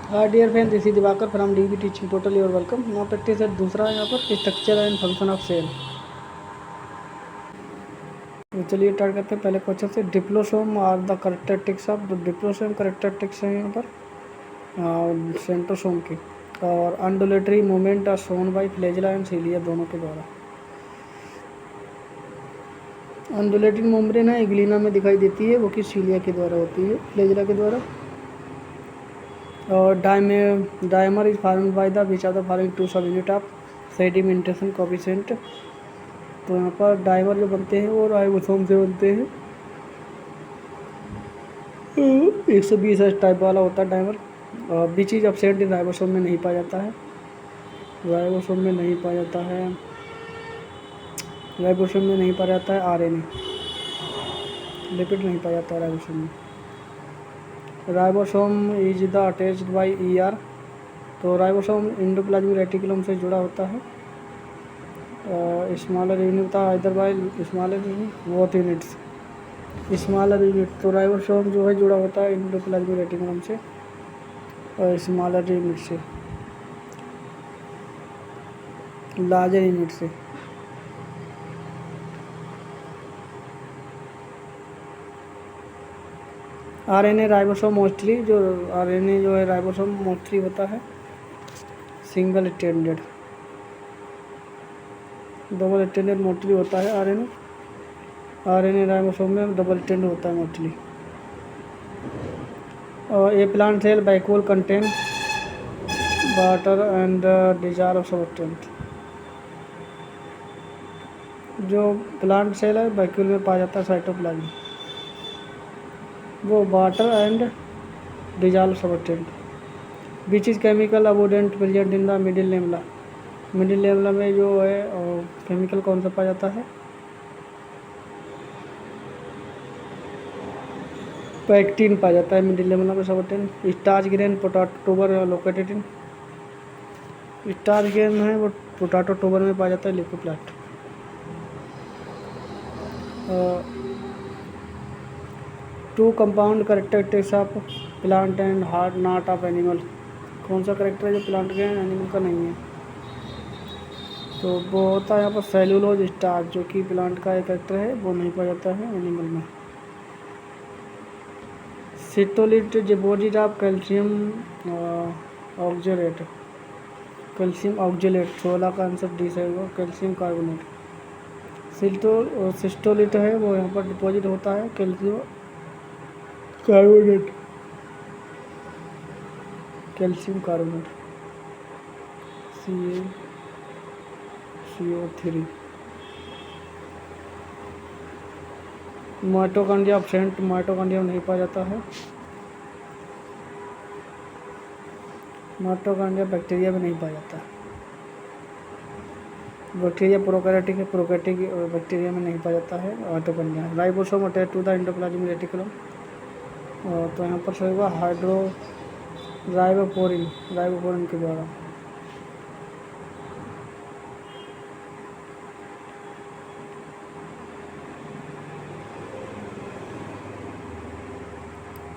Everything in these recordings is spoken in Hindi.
Hi dear friend, this is Divakar from DB teaching portal. You're welcome. Now practice है दूसरा यहाँ पर structure and function of cell. तो चलिए स्टार्ट करते हैं पहले क्वेश्चन से। Diplosome are the characteristics of diplosome characteristics हैं यहाँ पर सेंट्रोसोम की। और undulatory movement are shown by flagella and cilia दोनों के द्वारा। अंडुलेटिंग मेम्ब्रेन है इग्लिना में दिखाई देती है, वो कि सीलिया के द्वारा होती है, फ्लैजेला के द्वारा। और dimer is formed by the which are the following two subunit of sedimentation coefficient. तो यहाँ पर डायमर जो बनते हैं वो राइबोसोम से बनते हैं। 120 टाइप वाला होता है dimer. Which is absent in ribosome में नहीं पाया जाता है, राइबोसोम में नहीं पाया जाता है, राइबोसोम में नहीं पाया जाता है। आरएनए लिपिड नहीं पाया जाता है राइबोसोम में। Ribosome is the attached by ER. तो राइबोसोम एंडोप्लाज्मिक रेटिकुलम से जुड़ा होता है। स्मॉलर यूनिट होता है इधर by smaller both units smaller unit. तो राइबोसोम जो है जुड़ा होता है एंडोप्लाज्मिक रेटिकुलम से और स्मॉलर यूनिट से, लार्जर यूनिट से। आरएनए राइबोसोम मोस्टली जो आरएनए जो है राइबोसोम मोस्टली होता है single standard, double standard mostly होता है आरएनए राइबोसोम में डबल स्टैंडर्ड होता है मोस्टली। और a plant cell vacuole contain water and desire of substance. जो प्लांट सेल है वैक्यूल में पाया जाता है साइटोप्लाज्म, वो water and desire of substance. Which is chemical abundant present in the middle lamella. Middle lamella में जो है केमिकल कौन सा पाया जाता है? पैक्टिन पाया जाता है मिडिल लेमला में सबटेन। Starch grain potato tuber located in. Starch grain है वो पोटाटो ट्यूबर में पाया जाता है leucoplast. Two compound characteristics of plant and heart not of animal. कौन सा करेक्टर है जो प्लांट के एनिमल का नहीं है? तो वो होता है यहाँ पर सेलुलोज स्टार्च, जो कि प्लांट का एक करेक्टर है, वो नहीं पाया जाता है एनिमल में। Cystolith deposit of calcium oxalate. Calcium oxalate 16 का आंसर डी से होगा, कैल्शियम कार्बोनेट। सिस्टोलिट है वो यहाँ पर डिपॉजिट होता है calcium carbonate, calcium carbonate CO3। Mitochondria absent, mitochondria नहीं पाया जाता है। माइटोकॉन्ड्रिया बैक्टीरिया में नहीं पाया जाता है। बैक्टीरिया प्रोकैरियोटिक है, प्रोकैरियोटिक बैक्टीरिया में नहीं पाया जाता है mitochondria. Ribosome attach to the endoplasmic reticulum. तो यहाँ पर होगा राइबोपोरिन के द्वारा।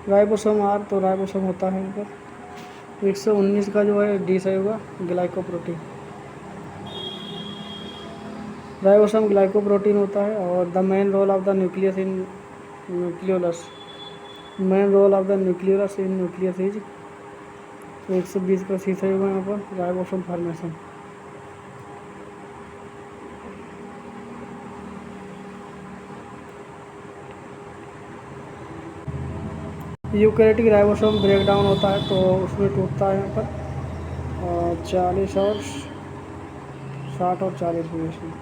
राइबोसोम आर, तो राइबोसोम होता है यहाँ पर 119 का जो है डी सही होगा, ग्लाइकोप्रोटीन। राइबोसोम ग्लाइकोप्रोटीन होता है। और the main role of the nucleus in nucleolus, main role of the nucleolus in nucleus is. तो 120 का सी सही होगा यहाँ पर, ribosome formation. Eukaryotic ribosome break down होता है तो उसमें टूटता है यहाँ पर 40 और 60 और 40 में।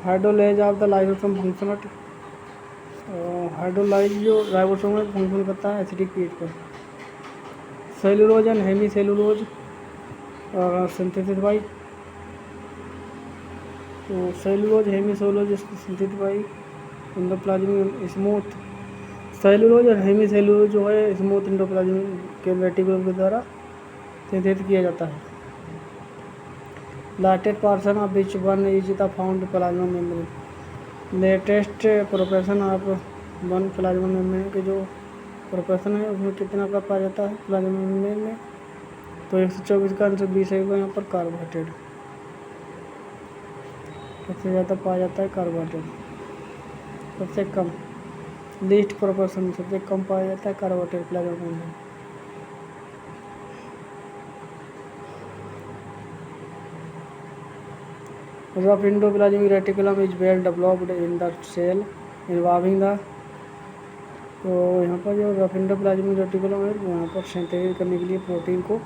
Hydrolase of the lysosome function. Hydrolase जो राइबोसोम में फंक्शन करता है एसिडिक पीएच पर। Cellulose and hemicellulose synthesis by. तो cellulose hemicellulose synthesis by endoplasmic smooth. Cellulose और हेमी सेलुलोज जो है स्मूथ एंडोप्लाज्मिक के रेटिकुलम के द्वारा सिंथेसिस किया जाता है। Latest portion of which one is the found plasma membrane. Latest proportion of one plasma membrane के जो प्रोपोर्शन है उसमें कितना का पाया जाता है प्लाज्मा मेम्ब्रेन में, तो 124 का आंसर 20 है यहाँ पर कार्बोहाइड्रेट। सबसे ज़्यादा पाया जाता है कार्बोहाइड्रेट, सबसे कम लीस्ट प्रोपोर्शन सबसे कम पाया जाता है carbohydrate plasma membrane. Rough endoplasmic reticulum is well developed in the cell involving the, तो यहाँ पर जो रफ एंडोप्लाज्मिक रेटिकुलम है वहाँ पर सिंथेसिस करने के लिए प्रोटीन को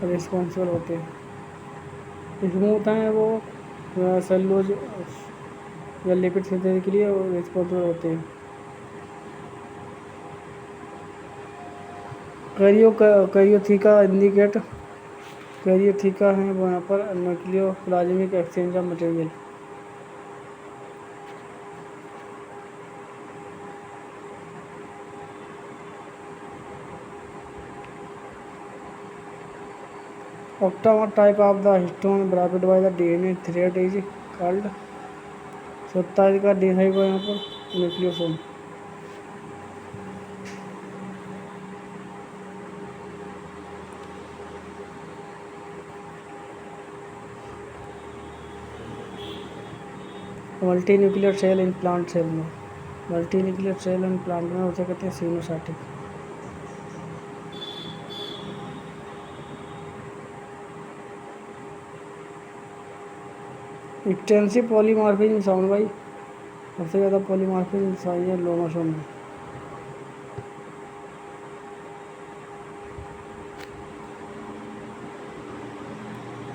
रिस्पॉन्सिबल होते हैं। स्मूथ हैं वो सेलुलोज या लिपिड सिंथेसिस के लिए रिस्पॉन्सिबल होते हैं। कैरियोथीका इंडिकेट, कैरियोथीका है वहाँ पर nucleoplasmic exchange of material. Octamer type of the histone wrapped by the DNA thread is called, 27 का डी है यहाँ पर nucleosome. Multi nuclear cell in plant cell में, multi nuclear cell in plant में उसे कहते हैं सिनोसाइटिक। एक्सटेंसिव पॉलीमॉर्फिज्म साउंड भाई, सबसे ज़्यादा पॉलीमॉर्फिज्म चाहिए लोमोसोम में।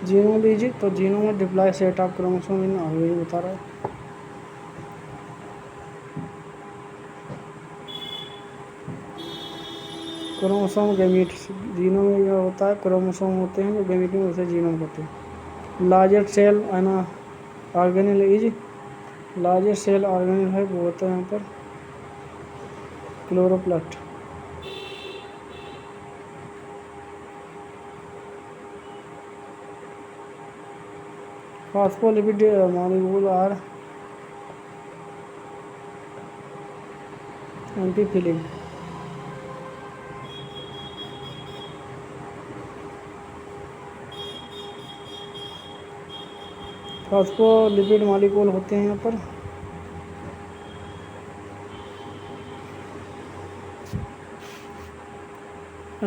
जीनोम लीजिए तो जीनोम में डिप्लॉय सेट ऑफ क्रोमोसोम इन आगे बता रहा है। क्रोमोसोम गैमीट, जीनोम में यह होता है क्रोमोसोम होते हैं जो गैमीट में उसे जीनोम कहते हैं। Largest cell organelle is, largest cell organelle है वो होता है यहाँ पर chloroplast. Phospholipid molecule are amphiphilic. Phospholipid molecule होते हैं यहाँ पर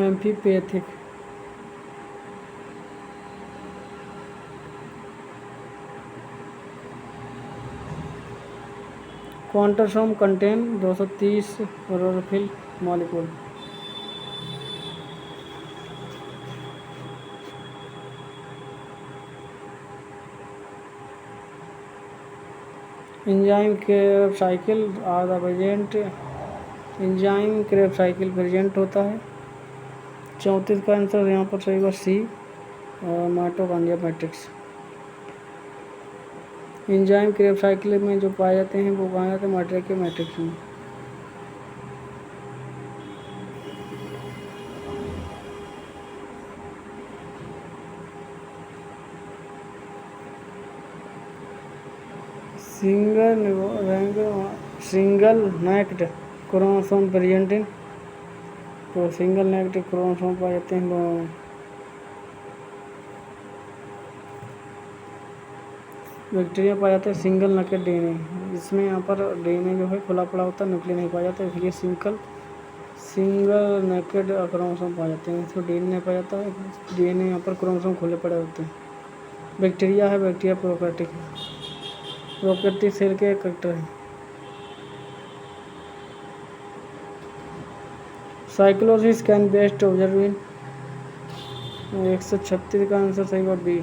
amphipathic. Quantasome contain 230 chlorophyll molecule. Enzyme Krebs cycle are the present, enzyme Krebs cycle present होता है। 34 का आंसर यहाँ पर सही होगा C, mitochondria matrix. Enzyme Krebs cycle में जो पाए जाते हैं वो पाए जाते हैं माइटोकॉन्ड्रिया मैट्रिक्स में। Single naked chromosome present in, तो सिंगल नेक्ड क्रोमोसोम पाए जाते हैं दोनों में। बैक्टीरिया पाया जाता है सिंगल नेकेड डीएनए, इसमें यहाँ पर डीएनए जो है खुला पड़ा होता है, न्यूक्लियस नहीं पाया जाता, इसलिए सिंगल नेकेड क्रोमोसोम पाए जाते हैं। इसमें डीएनए पाया जाता है, डीएनए यहाँ पर क्रोमोसोम खुले पड़े होते हैं। बैक्टीरिया है, बैक्टीरिया प्रोकैरियोटिक है, प्रोकैरियोटिक सेल के कैरेक्टर है। Cyclosis can best observe in, 136 का आंसर सही होगा बी।